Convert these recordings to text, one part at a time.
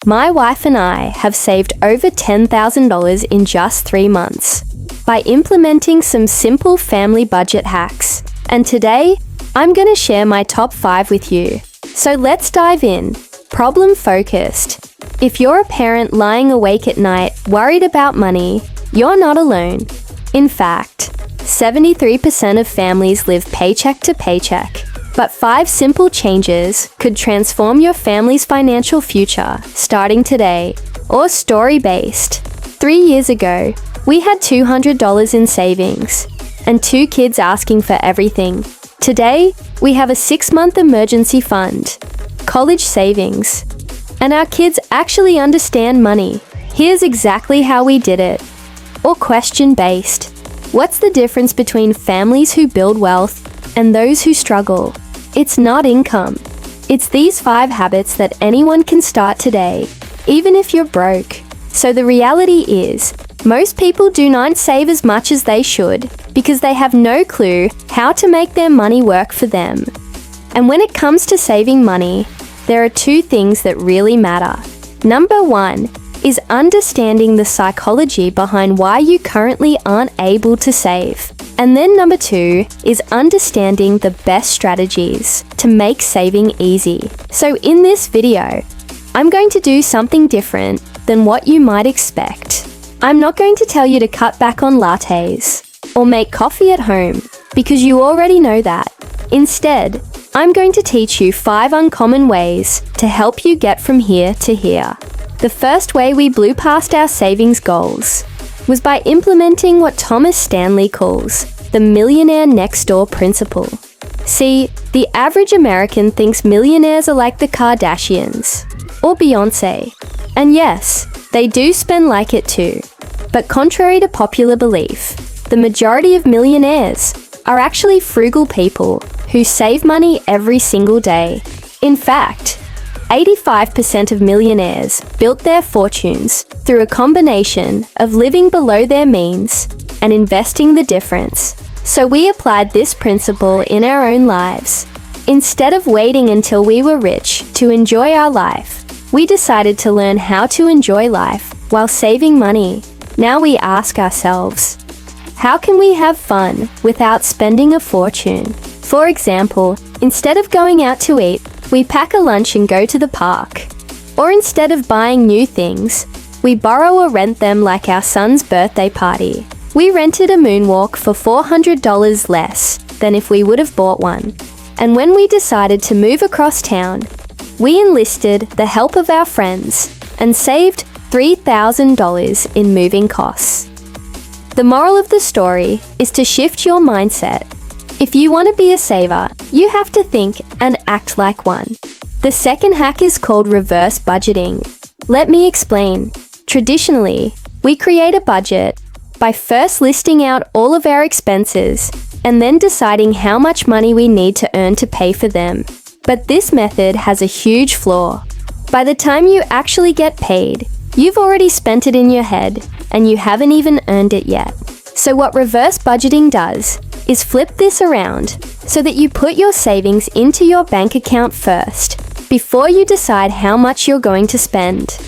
My wife and I have saved over $10,000 in just 3 months by implementing some simple family budget hacks. And today, I'm going to share my top 5 with you. So let's dive in. Problem focused. If you're a parent lying awake at night worried about money, you're not alone. In fact, 73% of families live paycheck to paycheck. But 5 simple changes could transform your family's financial future starting today. Or story-based. 3 years ago, we had $200 in savings and 2 kids asking for everything. Today, we have a 6-month emergency fund, college savings, and our kids actually understand money. Here's exactly how we did it. Or question-based. What's the difference between families who build wealth and those who struggle? It's not income. It's these 5 habits that anyone can start today, even if you're broke. So the reality is, most people do not save as much as they should because they have no clue how to make their money work for them. And when it comes to saving money, there are 2 things that really matter. Number 1 is understanding the psychology behind why you currently aren't able to save. And then number 2 is understanding the best strategies to make saving easy. So in this video, I'm going to do something different than what you might expect. I'm not going to tell you to cut back on lattes or make coffee at home because you already know that. Instead, I'm going to teach you 5 uncommon ways to help you get from here to here. The first way we blew past our savings goals was by implementing what Thomas Stanley calls the millionaire next door principle. See, the average American thinks millionaires are like the Kardashians or Beyoncé. And yes, they do spend like it too. But contrary to popular belief, the majority of millionaires are actually frugal people who save money every single day. In fact, 85% of millionaires built their fortunes through a combination of living below their means and investing the difference. So we applied this principle in our own lives. Instead of waiting until we were rich to enjoy our life, we decided to learn how to enjoy life while saving money. Now we ask ourselves, how can we have fun without spending a fortune? For example, instead of going out to eat, we pack a lunch and go to the park. Or instead of buying new things, we borrow or rent them like our son's birthday party. We rented a moonwalk for $400 less than if we would have bought one. And when we decided to move across town, we enlisted the help of our friends and saved $3,000 in moving costs. The moral of the story is to shift your mindset. If you want to be a saver, you have to think and act like one. The second hack is called reverse budgeting. Let me explain. Traditionally, we create a budget by first listing out all of our expenses and then deciding how much money we need to earn to pay for them. But this method has a huge flaw. By the time you actually get paid, you've already spent it in your head and you haven't even earned it yet. So what reverse budgeting does is flip this around so that you put your savings into your bank account first before you decide how much you're going to spend.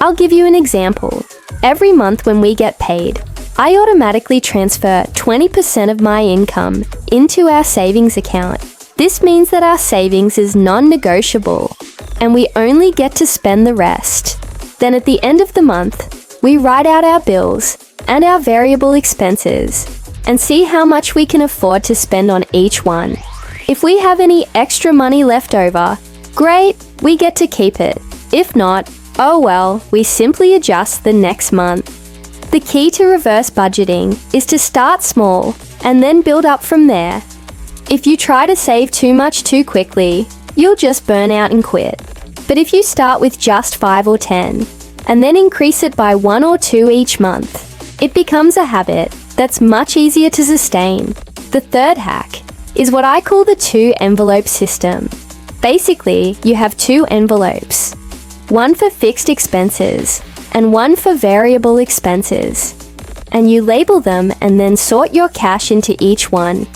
I'll give you an example. Every month when we get paid, I automatically transfer 20% of my income into our savings account. This means that our savings is non-negotiable and we only get to spend the rest. Then at the end of the month, we write out our bills and our variable expenses and see how much we can afford to spend on each one. If we have any extra money left over, great, we get to keep it. If not, oh well, we simply adjust the next month. The key to reverse budgeting is to start small and then build up from there. If you try to save too much too quickly, you'll just burn out and quit. But if you start with just 5 or 10, and then increase it by 1 or 2 each month, it becomes a habit that's much easier to sustain. The third hack is what I call the 2-envelope system. Basically, you have 2 envelopes, one for fixed expenses and one for variable expenses. And you label them and then sort your cash into each one.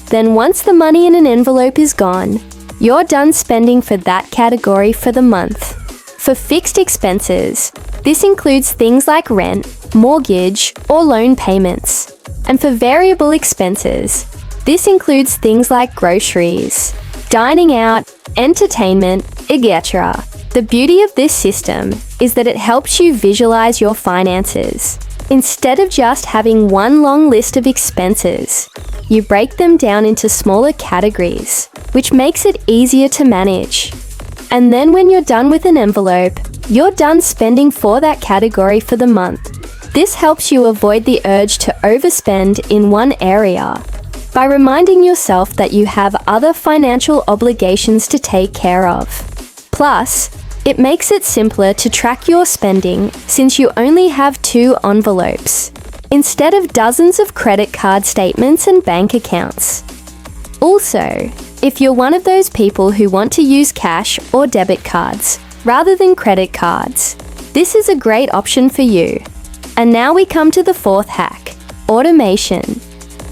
Then once the money in an envelope is gone, you're done spending for that category for the month. For fixed expenses, this includes things like rent, mortgage, or loan payments. And for variable expenses, this includes things like groceries, dining out, entertainment, etc. The beauty of this system is that it helps you visualize your finances. Instead of just having one long list of expenses, you break them down into smaller categories, which makes it easier to manage. And then when you're done with an envelope, you're done spending for that category for the month. This helps you avoid the urge to overspend in one area by reminding yourself that you have other financial obligations to take care of. Plus, it makes it simpler to track your spending since you only have 2 envelopes, instead of dozens of credit card statements and bank accounts. Also, if you're one of those people who want to use cash or debit cards rather than credit cards, this is a great option for you. And now we come to the 4th hack, automation.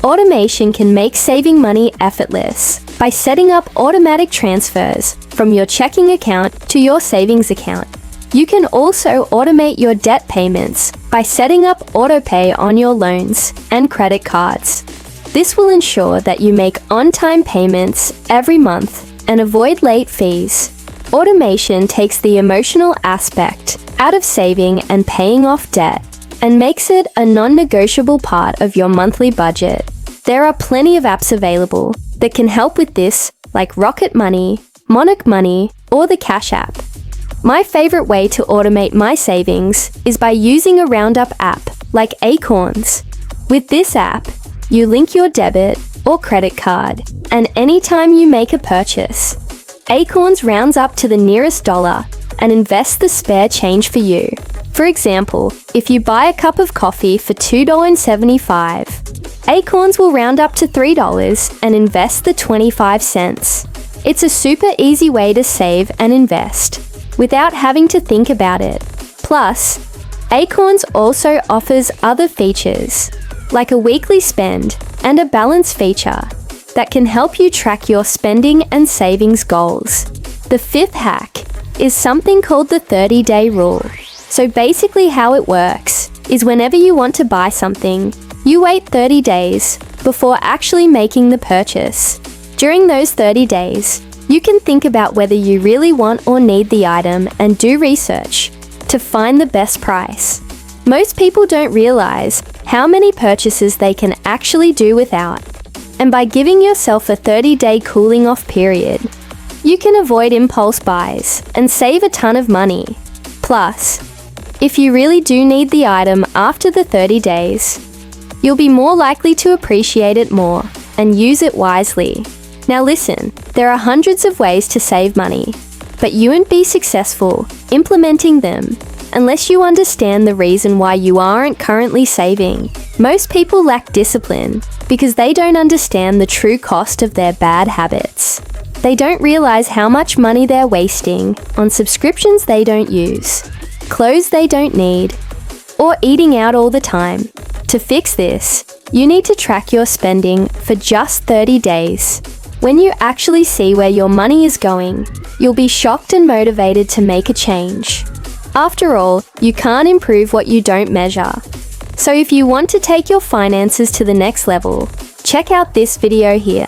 Automation can make saving money effortless by setting up automatic transfers from your checking account to your savings account. You can also automate your debt payments by setting up autopay on your loans and credit cards. This will ensure that you make on-time payments every month and avoid late fees. Automation takes the emotional aspect out of saving and paying off debt and makes it a non-negotiable part of your monthly budget. There are plenty of apps available that can help with this, like Rocket Money, Monarch Money, or the Cash App. My favorite way to automate my savings is by using a roundup app like Acorns. With this app, you link your debit or credit card, and anytime you make a purchase, Acorns rounds up to the nearest dollar and invests the spare change for you. For example, if you buy a cup of coffee for $2.75, Acorns will round up to $3 and invest the 25 cents. It's a super easy way to save and invest without having to think about it. Plus, Acorns also offers other features, like a weekly spend and a balance feature that can help you track your spending and savings goals. The 5th hack is something called the 30-day rule. So basically how it works is whenever you want to buy something, you wait 30 days before actually making the purchase. During those 30 days, you can think about whether you really want or need the item and do research to find the best price. Most people don't realize how many purchases they can actually do without. And by giving yourself a 30-day cooling off period, you can avoid impulse buys and save a ton of money. Plus, if you really do need the item after the 30 days, you'll be more likely to appreciate it more and use it wisely. Now listen, there are hundreds of ways to save money, but you won't be successful implementing them unless you understand the reason why you aren't currently saving. Most people lack discipline because they don't understand the true cost of their bad habits. They don't realize how much money they're wasting on subscriptions they don't use, clothes they don't need, or eating out all the time. To fix this, you need to track your spending for just 30 days. When you actually see where your money is going, you'll be shocked and motivated to make a change. After all, you can't improve what you don't measure. So if you want to take your finances to the next level, check out this video here.